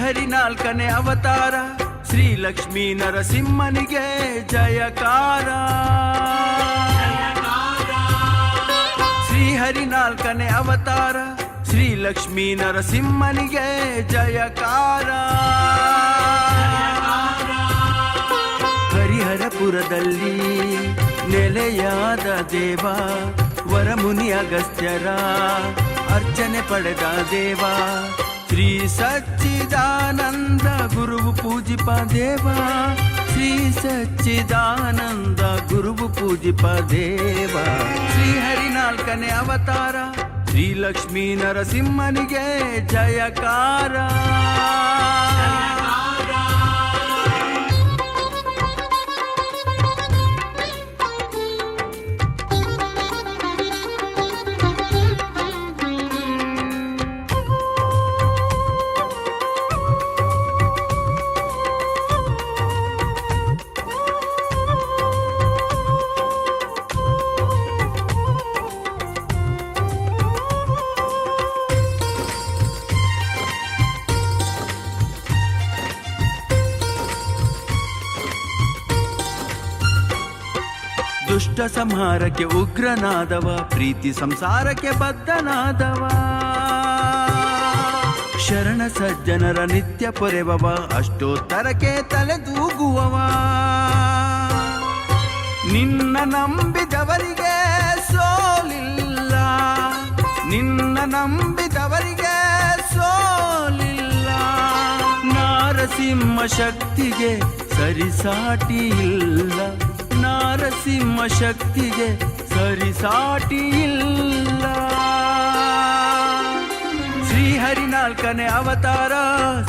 ಶ್ರೀಹರಿ ನಾಲ್ಕನೇ ಅವತಾರ ಶ್ರೀ ಲಕ್ಷ್ಮೀ ನರಸಿಂಹನಿಗೆ ಜಯಕಾರ. ಶ್ರೀಹರಿ ನಾಲ್ಕನೇ ಅವತಾರ ಶ್ರೀ ಲಕ್ಷ್ಮೀ ನರಸಿಂಹನಿಗೆ ಜಯಕಾರ. ಹರಿಹರಪುರದಲ್ಲಿ ನೆಲೆಯಾದ ದೇವ ವರಮುನಿ ಅಗಸ್ತ್ಯರ ಅರ್ಚನೆ ಪಡೆದ ದೇವ ಶ್ರೀ ಸಚ್ಚಿದಾನಂದ ಗುರುವು ಪೂಜಿಪ ದೇವ. ಶ್ರೀ ಸಚ್ಚಿದಾನಂದ ಗುರುವು ಪೂಜಿಪ ದೇವ. ಶ್ರೀಹರಿ ನಾಲ್ಕನೇ ಅವತಾರ ಶ್ರೀ ಲಕ್ಷ್ಮೀ ನರಸಿಂಹನಿಗೆ ಜಯಕಾರ. ದುಷ್ಟ ಸಂಹಾರಕ್ಕೆ ಉಗ್ರನಾದವ ಪ್ರೀತಿ ಸಂಸಾರಕ್ಕೆ ಬದ್ಧನಾದವ. ಶರಣ ಸಜ್ಜನರ ನಿತ್ಯ ಪೊರೆವವ ಅಷ್ಟೋತ್ತರಕ್ಕೆ ತಲೆದೂಗುವವ. ನಿನ್ನ ನಂಬಿದವರಿಗೆ ಸೋಲಿಲ್ಲ, ನಿನ್ನ ನಂಬಿದವರಿಗೆ ಸೋಲಿಲ್ಲ. ನಾರಸಿಂಹ ಶಕ್ತಿಗೆ ಸರಿಸಾಟಿ ಇಲ್ಲ, ನಾರಸಿಂಹ ಶಕ್ತಿಗೆ ಸರಿಸಾಟಿ ಇಲ್ಲ. ಶ್ರೀಹರಿ ನಾಲ್ಕನೇ ಅವತಾರ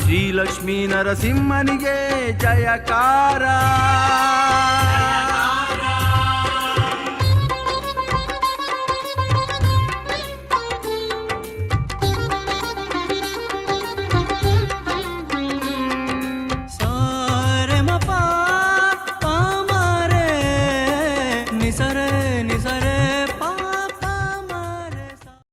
ಶ್ರೀ ಲಕ್ಷ್ಮೀ ನರಸಿಂಹನಿಗೆ ಜಯಕಾರ.